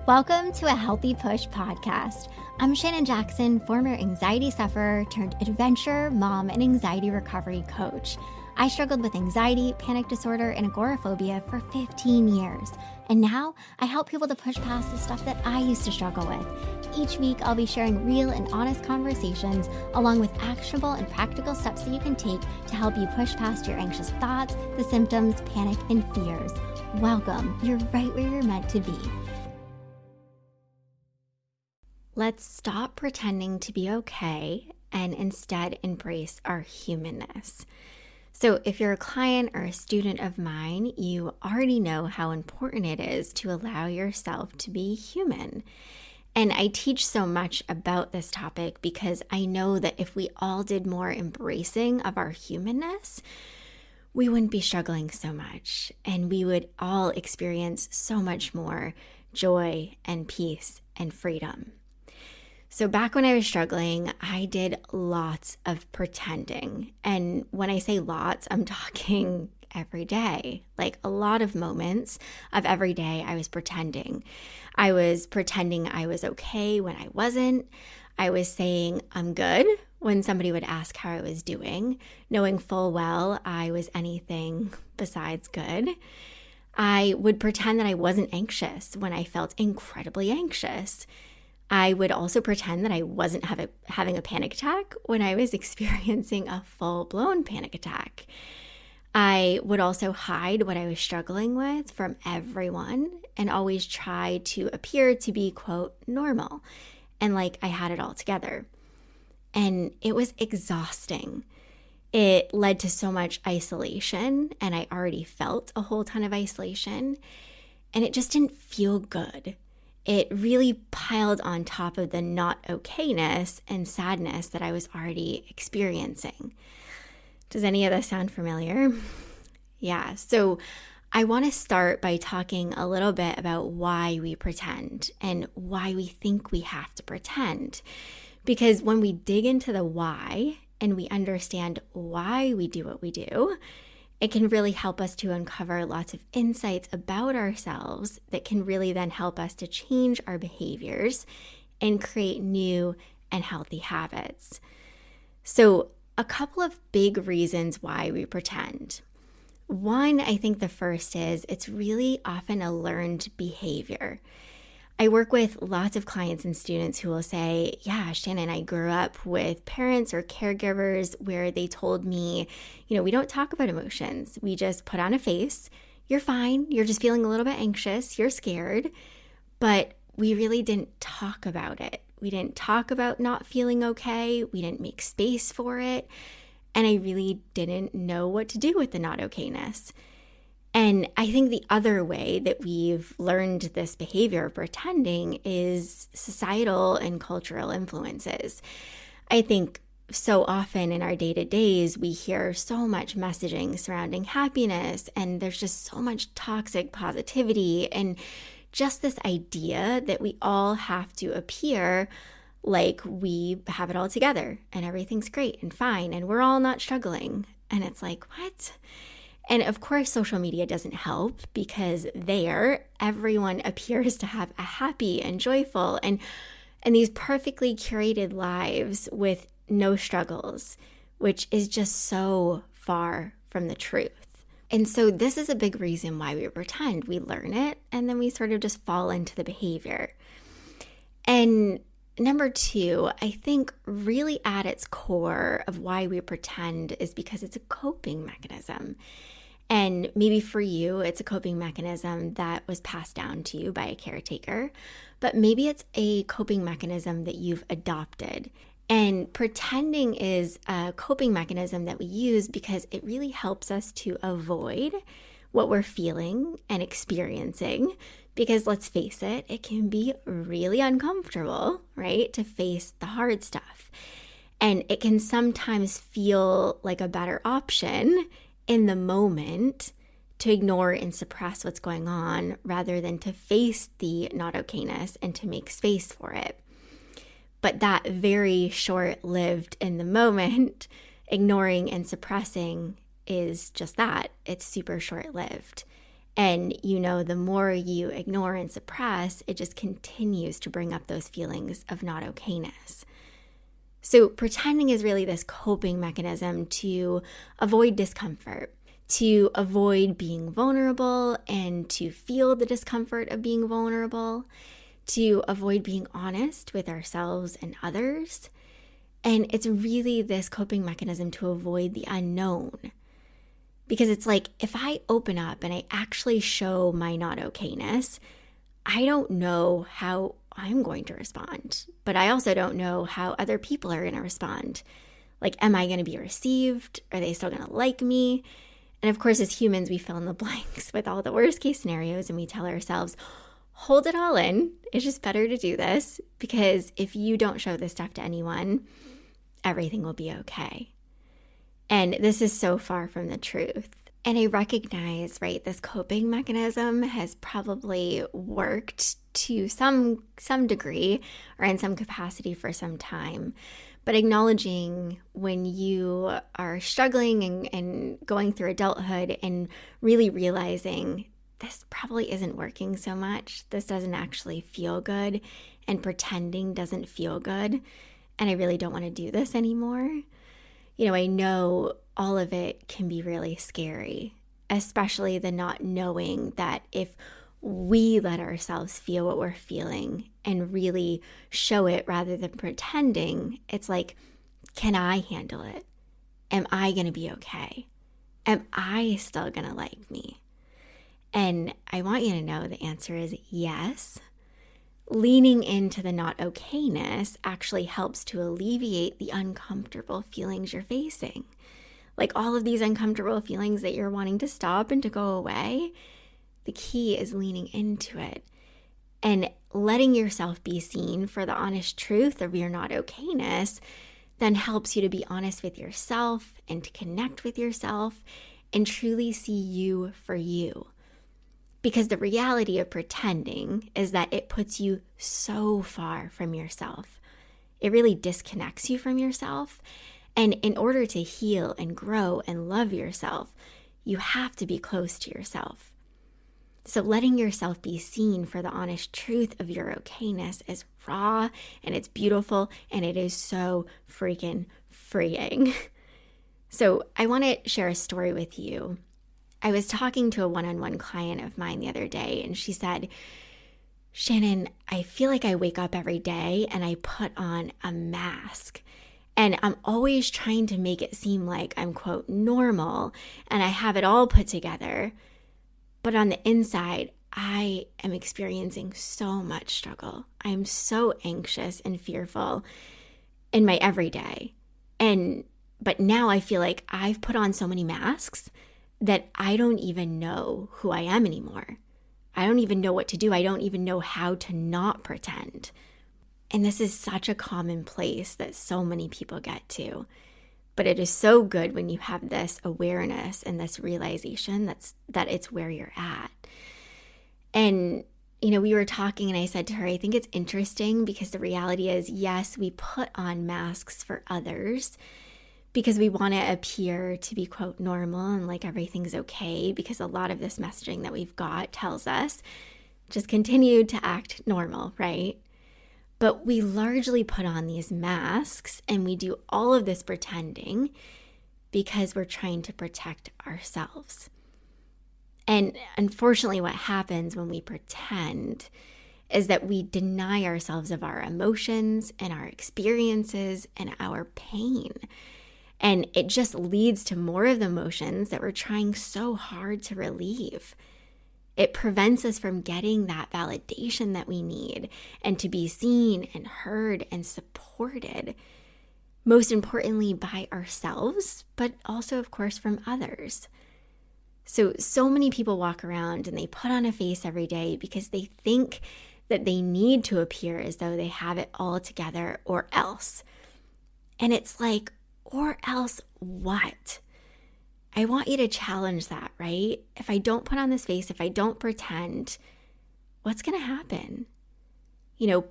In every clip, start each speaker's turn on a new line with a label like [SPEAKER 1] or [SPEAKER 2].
[SPEAKER 1] Welcome to a Healthy Push podcast. I'm Shannon Jackson, former anxiety sufferer turned adventure mom and anxiety recovery coach. I struggled with anxiety, panic disorder, and agoraphobia for 15 years. And now I help people to push past the stuff that I used to struggle with. Each week, I'll be sharing real and honest conversations along with actionable and practical steps that you can take to help you push past your anxious thoughts, the symptoms, panic, and fears. Welcome. You're right where you're meant to be. Let's stop pretending to be okay and instead embrace our humanness. So if you're a client or a student of mine, you already know how important it is to allow yourself to be human. And I teach so much about this topic because I know that if we all did more embracing of our humanness, we wouldn't be struggling so much and we would all experience so much more joy and peace and freedom. So back when I was struggling, I did lots of pretending. And when I say lots, I'm talking every day. Like a lot of moments of every day I was pretending. I was pretending I was okay when I wasn't. I was saying I'm good when somebody would ask how I was doing, knowing full well I was anything besides good. I would pretend that I wasn't anxious when I felt incredibly anxious. I would also pretend that I wasn't having a panic attack when I was experiencing a full-blown panic attack. I would also hide what I was struggling with from everyone and always try to appear to be, quote, normal and like I had it all together. And it was exhausting. It led to so much isolation, and I already felt a whole ton of isolation, and it just didn't feel good. It really piled on top of the not okayness and sadness that I was already experiencing. Does any of this sound familiar? Yeah, so I want to start by talking a little bit about why we pretend and why we think we have to pretend. Because when we dig into the why and we understand why we do what we do, it can really help us to uncover lots of insights about ourselves that can really then help us to change our behaviors and create new and healthy habits. So, a couple of big reasons why we pretend. One, I think the first is it's really often a learned behavior. I work with lots of clients and students who will say, yeah, Shannon, I grew up with parents or caregivers where they told me, we don't talk about emotions. We just put on a face. You're fine. You're just feeling a little bit anxious. You're scared. But we really didn't talk about it. We didn't talk about not feeling okay. We didn't make space for it. And I really didn't know what to do with the not okayness. And I think the other way that we've learned this behavior of pretending is societal and cultural influences. I think so often in our day-to-days, we hear so much messaging surrounding happiness, and there's just so much toxic positivity and just this idea that we all have to appear like we have it all together and everything's great and fine and we're all not struggling. And it's like, what? And of course, social media doesn't help because there, everyone appears to have a happy and joyful and these perfectly curated lives with no struggles, which is just so far from the truth. And so this is a big reason why we pretend. We learn it and then we sort of just fall into the behavior. And number two, I think really at its core of why we pretend is because it's a coping mechanism. And maybe for you, it's a coping mechanism that was passed down to you by a caretaker, but maybe it's a coping mechanism that you've adopted. And pretending is a coping mechanism that we use because it really helps us to avoid what we're feeling and experiencing. Because let's face it, it can be really uncomfortable, right, to face the hard stuff. And it can sometimes feel like a better option in the moment to ignore and suppress what's going on rather than to face the not okayness and to make space for it. But that very short-lived in the moment, ignoring and suppressing is just that. It's super short-lived. And the more you ignore and suppress, it just continues to bring up those feelings of not okayness. So pretending is really this coping mechanism to avoid discomfort, to avoid being vulnerable and to feel the discomfort of being vulnerable, to avoid being honest with ourselves and others. And it's really this coping mechanism to avoid the unknown. Because it's like, if I open up and I actually show my not okayness, I don't know how I'm going to respond, but I also don't know how other people are going to respond. Like, am I going to be received? Are they still going to like me? And of course, as humans, we fill in the blanks with all the worst case scenarios, and we tell ourselves, hold it all in. It's just better to do this, because if you don't show this stuff to anyone, everything will be okay. And this is so far from the truth. And I recognize, right, this coping mechanism has probably worked to some degree or in some capacity for some time. But acknowledging when you are struggling and going through adulthood and really realizing this probably isn't working so much, this doesn't actually feel good, and pretending doesn't feel good, and I really don't want to do this anymore. I know all of it can be really scary, especially the not knowing that if we let ourselves feel what we're feeling and really show it rather than pretending, it's like, can I handle it? Am I going to be okay? Am I still going to like me? And I want you to know the answer is yes. Leaning into the not okayness actually helps to alleviate the uncomfortable feelings you're facing. Like all of these uncomfortable feelings that you're wanting to stop and to go away, the key is leaning into it and letting yourself be seen for the honest truth of your not okayness then helps you to be honest with yourself and to connect with yourself and truly see you for you. Because the reality of pretending is that it puts you so far from yourself. It really disconnects you from yourself. And in order to heal and grow and love yourself, you have to be close to yourself. So letting yourself be seen for the honest truth of your okayness is raw and it's beautiful and it is so freaking freeing. So I want to share a story with you. I was talking to a one-on-one client of mine the other day, and she said, Shannon, I feel like I wake up every day and I put on a mask. And I'm always trying to make it seem like I'm, quote, normal, and I have it all put together. But on the inside, I am experiencing so much struggle. I'm so anxious and fearful in my everyday. But now I feel like I've put on so many masks that I don't even know who I am anymore. I don't even know what to do. I don't even know how to not pretend. And this is such a common place that so many people get to. But it is so good when you have this awareness and this realization that it's where you're at. And, we were talking and I said to her, I think it's interesting because the reality is, yes, we put on masks for others because we want to appear to be, quote, normal and like everything's okay, because a lot of this messaging that we've got tells us just continue to act normal, right? But we largely put on these masks and we do all of this pretending because we're trying to protect ourselves. And unfortunately, what happens when we pretend is that we deny ourselves of our emotions and our experiences and our pain. And it just leads to more of the emotions that we're trying so hard to relieve. It prevents us from getting that validation that we need and to be seen and heard and supported, most importantly by ourselves, but also, of course, from others. So many people walk around and they put on a face every day because they think that they need to appear as though they have it all together or else. And it's like, or else what? I want you to challenge that, right? If I don't put on this face, if I don't pretend, what's going to happen?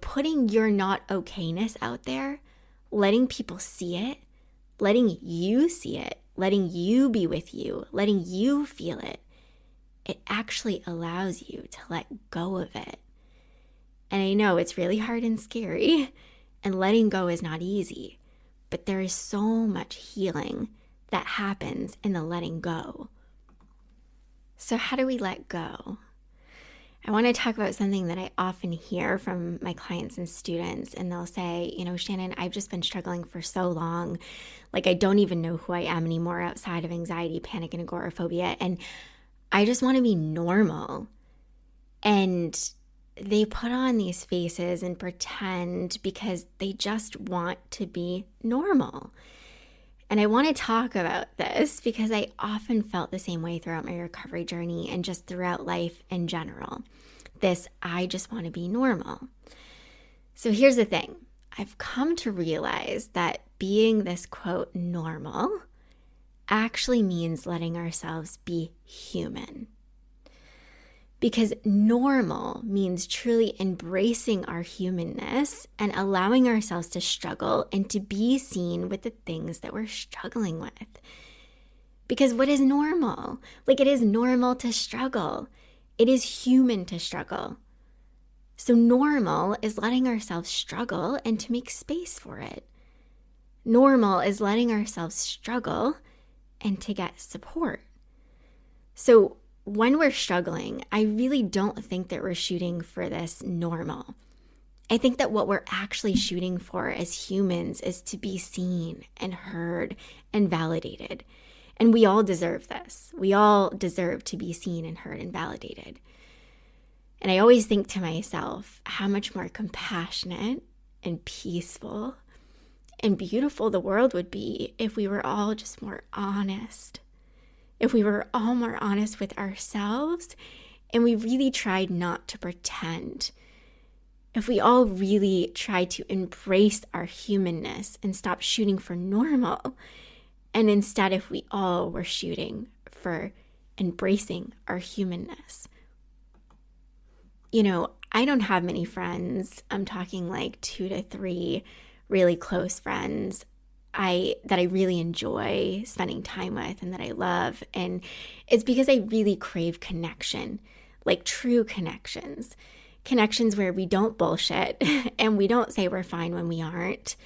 [SPEAKER 1] Putting your not okayness out there, letting people see it, letting you see it, letting you be with you, letting you feel it, it actually allows you to let go of it. And I know it's really hard and scary, and letting go is not easy, but there is so much healing that happens in the letting go. So how do we let go? I want to talk about something that I often hear from my clients and students, and they'll say, Shannon, I've just been struggling for so long. Like, I don't even know who I am anymore outside of anxiety, panic, and agoraphobia. And I just want to be normal. And they put on these faces and pretend because they just want to be normal. And I want to talk about this because I often felt the same way throughout my recovery journey and just throughout life in general. I just want to be normal. So here's the thing. I've come to realize that being this quote normal actually means letting ourselves be human. Because normal means truly embracing our humanness and allowing ourselves to struggle and to be seen with the things that we're struggling with. Because what is normal? Like, it is normal to struggle. It is human to struggle. So normal is letting ourselves struggle and to make space for it. Normal is letting ourselves struggle and to get support. So when we're struggling, I really don't think that we're shooting for this normal. I think that what we're actually shooting for as humans is to be seen and heard and validated. And we all deserve this. We all deserve to be seen and heard and validated. And I always think to myself how much more compassionate and peaceful and beautiful the world would be if we were all just more honest. If we were all more honest with ourselves and we really tried not to pretend. If we all really tried to embrace our humanness and stop shooting for normal. And instead, if we all were shooting for embracing our humanness. I don't have many friends. I'm talking like 2 to 3 really close friends that I really enjoy spending time with and that I love. And it's because I really crave connection, like true connections where we don't bullshit and we don't say we're fine when we aren't.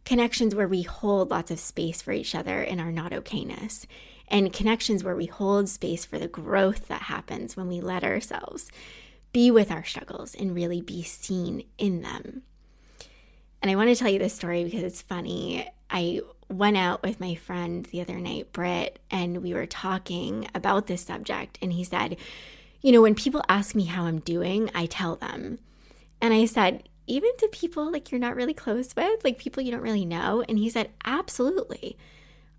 [SPEAKER 1] Connections where we hold lots of space for each other in our not okayness. And connections where we hold space for the growth that happens when we let ourselves be with our struggles and really be seen in them. And I want to tell you this story because it's funny. I went out with my friend the other night, Britt, and we were talking about this subject. And he said, when people ask me how I'm doing, I tell them. And I said, even to people like you're not really close with, like people you don't really know? And he said, absolutely.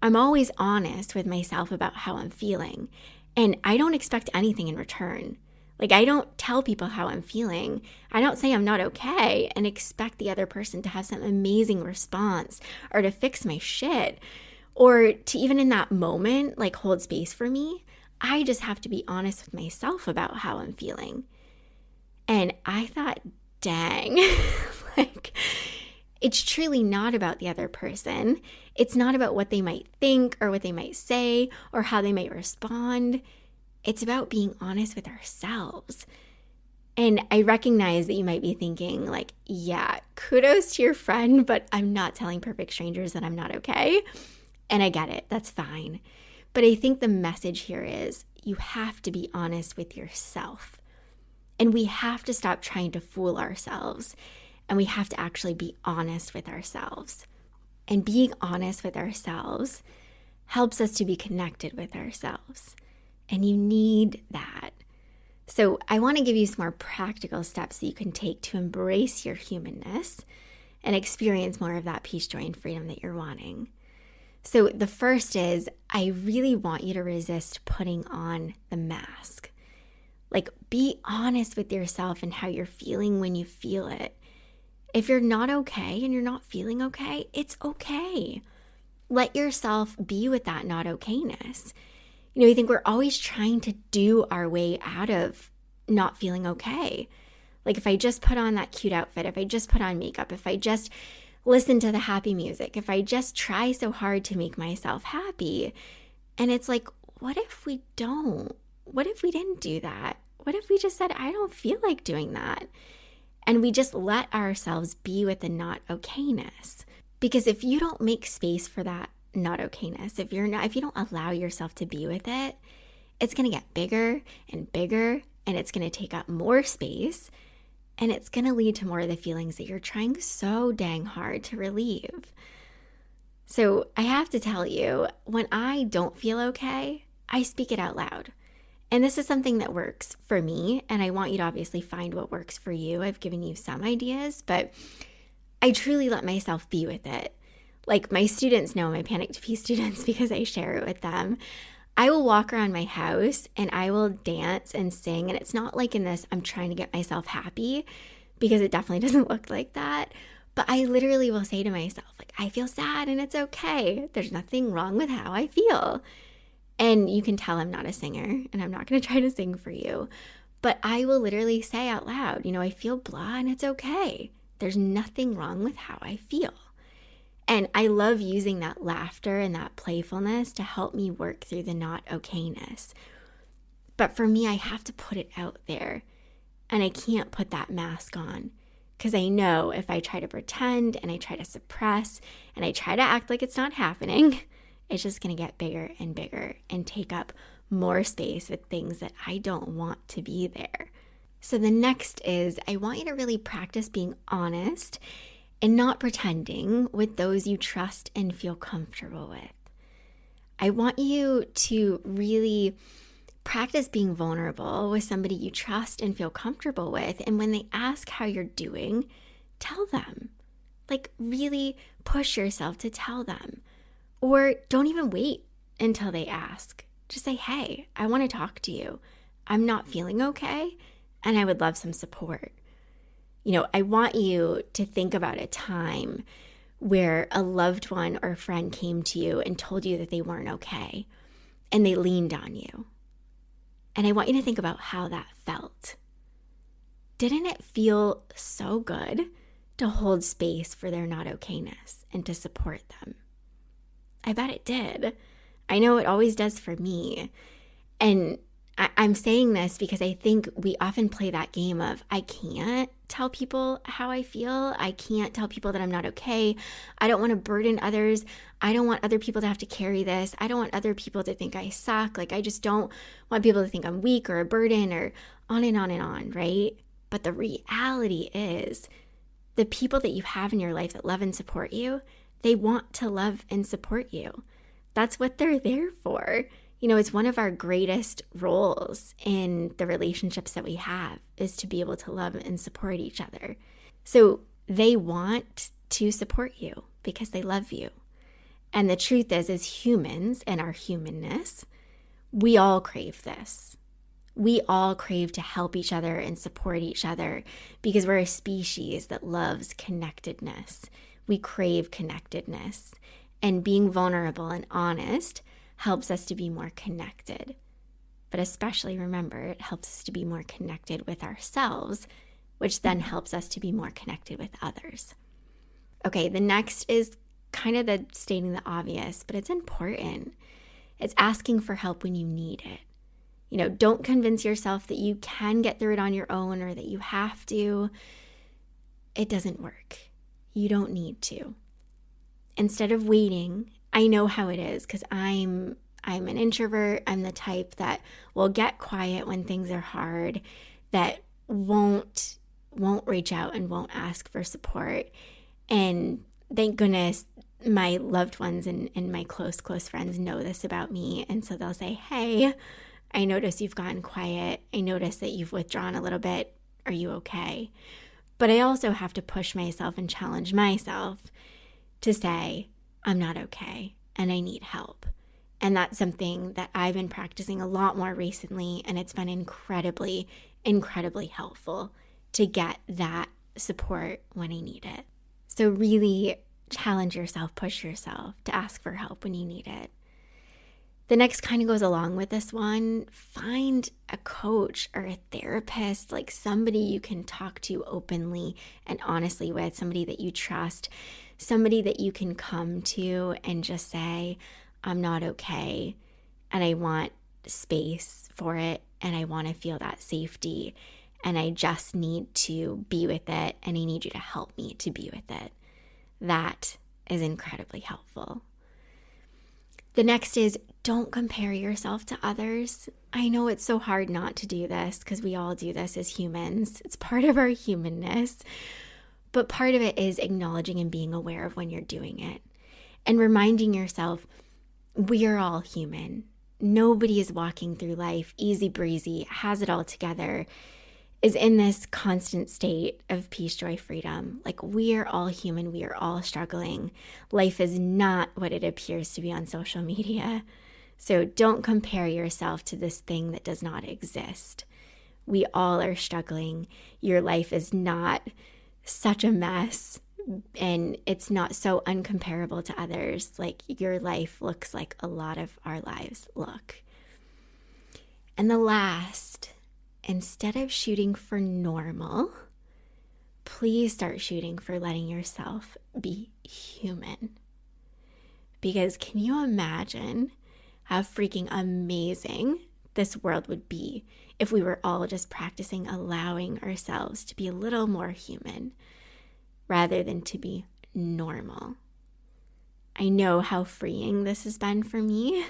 [SPEAKER 1] I'm always honest with myself about how I'm feeling. And I don't expect anything in return. Like, I don't tell people how I'm feeling. I don't say I'm not okay and expect the other person to have some amazing response or to fix my shit or to even in that moment, like hold space for me. I just have to be honest with myself about how I'm feeling. And I thought, dang, like it's truly not about the other person. It's not about what they might think or what they might say or how they might respond. It's about being honest with ourselves. And I recognize that you might be thinking like, yeah, kudos to your friend, but I'm not telling perfect strangers that I'm not okay. And I get it. That's fine. But I think the message here is you have to be honest with yourself. And we have to stop trying to fool ourselves. And we have to actually be honest with ourselves. And being honest with ourselves helps us to be connected with ourselves. And you need that. So I want to give you some more practical steps that you can take to embrace your humanness and experience more of that peace, joy, and freedom that you're wanting. So the first is, I really want you to resist putting on the mask. Like, be honest with yourself and how you're feeling when you feel it. If you're not okay and you're not feeling okay, it's okay. Let yourself be with that not okayness. I think we're always trying to do our way out of not feeling okay. Like, if I just put on that cute outfit, if I just put on makeup, if I just listen to the happy music, if I just try so hard to make myself happy. And it's like, what if we don't? what if we didn't do that? What if we just said, I don't feel like doing that? And we just let ourselves be with the not okayness. Because if you don't make space for that not okayness, if you don't allow yourself to be with it, it's going to get bigger and bigger, and it's going to take up more space, and it's going to lead to more of the feelings that you're trying so dang hard to relieve. So I have to tell you, when I don't feel okay, I speak it out loud. And this is something that works for me, and I want you to obviously find what works for you. I've given you some ideas, but I truly let myself be with it. Like my students know, my Panic to Peace students, because I share it with them. I will walk around my house and I will dance and sing. And it's not like in this, I'm trying to get myself happy, because it definitely doesn't look like that. But I literally will say to myself, like, I feel sad and it's okay. There's nothing wrong with how I feel. And you can tell I'm not a singer and I'm not going to try to sing for you. But I will literally say out loud, I feel blah and it's okay. There's nothing wrong with how I feel. And I love using that laughter and that playfulness to help me work through the not okayness. But for me, I have to put it out there. And I can't put that mask on. Because I know if I try to pretend and I try to suppress and I try to act like it's not happening, it's just going to get bigger and bigger and take up more space with things that I don't want to be there. So the next is, I want you to really practice being honest and not pretending with those you trust and feel comfortable with. I want you to really practice being vulnerable with somebody you trust and feel comfortable with. And when they ask how you're doing, tell them. Like, really push yourself to tell them. Or don't even wait until they ask. Just say, hey, I want to talk to you. I'm not feeling okay, and I would love some support. I want you to think about a time where a loved one or a friend came to you and told you that they weren't okay, and they leaned on you. And I want you to think about how that felt. Didn't it feel so good to hold space for their not okayness and to support them? I bet it did. I know it always does for me. And I'm saying this because I think we often play that game of, I can't tell people how I feel. I can't tell people that I'm not okay. I don't want to burden others. I don't want other people to have to carry this. I don't want other people to think I suck. Like, I just don't want people to think I'm weak or a burden, or on and on and on, right? But the reality is, the people that you have in your life that love and support you, they want to love and support you. That's what they're there for. It's one of our greatest roles in the relationships that we have, is to be able to love and support each other. So they want to support you because they love you. And the truth is, as humans and our humanness, we all crave this. We all crave to help each other and support each other because we're a species that loves connectedness. We crave connectedness. And being vulnerable and honest helps us to be more connected. But especially, remember, it helps us to be more connected with ourselves, which then helps us to be more connected with others. Okay, the next is kind of the stating the obvious, but it's important. It's asking for help when you need it. Don't convince yourself that you can get through it on your own or that you have to. It doesn't work. You don't need to. Instead of waiting, I know how it is because I'm an introvert. I'm the type that will get quiet when things are hard, that won't reach out and won't ask for support. And thank goodness my loved ones and my close friends know this about me. And so they'll say, hey, I notice you've gotten quiet. I notice that you've withdrawn a little bit. Are you okay? But I also have to push myself and challenge myself to say, I'm not okay and I need help. And that's something that I've been practicing a lot more recently, and it's been incredibly, incredibly helpful to get that support when I need it. So really challenge yourself, push yourself to ask for help when you need it. The next kind of goes along with this one. Find a coach or a therapist, like somebody you can talk to openly and honestly with, somebody that you trust, somebody that you can come to and just say, I'm not okay, and I want space for it and I want to feel that safety and I just need to be with it and I need you to help me to be with it. That is incredibly helpful. The next is don't compare yourself to others. I know it's so hard not to do this because we all do this as humans. It's part of our humanness. But part of it is acknowledging and being aware of when you're doing it and reminding yourself we are all human. Nobody is walking through life easy breezy, has it all together, is in this constant state of peace, joy, freedom. Like we are all human. We are all struggling. Life is not what it appears to be on social media. So don't compare yourself to this thing that does not exist. We all are struggling. Your life is not such a mess and it's not so uncomparable to others. Like your life looks like a lot of our lives look. And the last, instead of shooting for normal, please start shooting for letting yourself be human. Because can you imagine how freaking amazing this world would be if we were all just practicing allowing ourselves to be a little more human rather than to be normal? I know how freeing this has been for me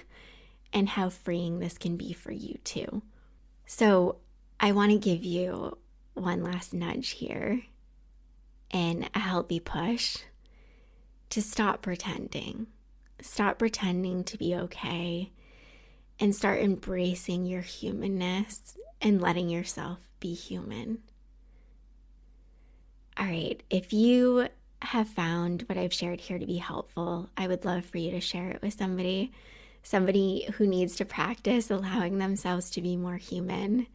[SPEAKER 1] and how freeing this can be for you too. So I want to give you one last nudge here and a healthy push to stop pretending. Stop pretending to be okay and start embracing your humanness and letting yourself be human. All right, if you have found what I've shared here to be helpful, I would love for you to share it with somebody who needs to practice allowing themselves to be more human.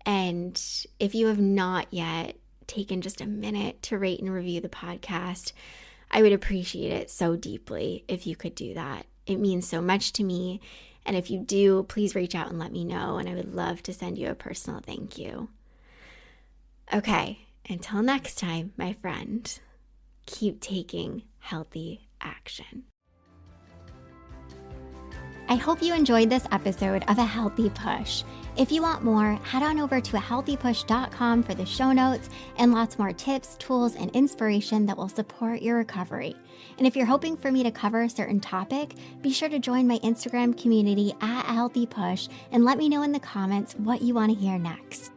[SPEAKER 1] And if you have not yet taken just a minute to rate and review the podcast, I would appreciate it so deeply if you could do that. It means so much to me. And if you do, please reach out and let me know. And I would love to send you a personal thank you. Okay, until next time, my friend, keep taking healthy action.
[SPEAKER 2] I hope you enjoyed this episode of A Healthy Push. If you want more, head on over to ahealthypush.com for the show notes and lots more tips, tools, and inspiration that will support your recovery. And if you're hoping for me to cover a certain topic, be sure to join my Instagram community at A Healthy Push and let me know in the comments what you want to hear next.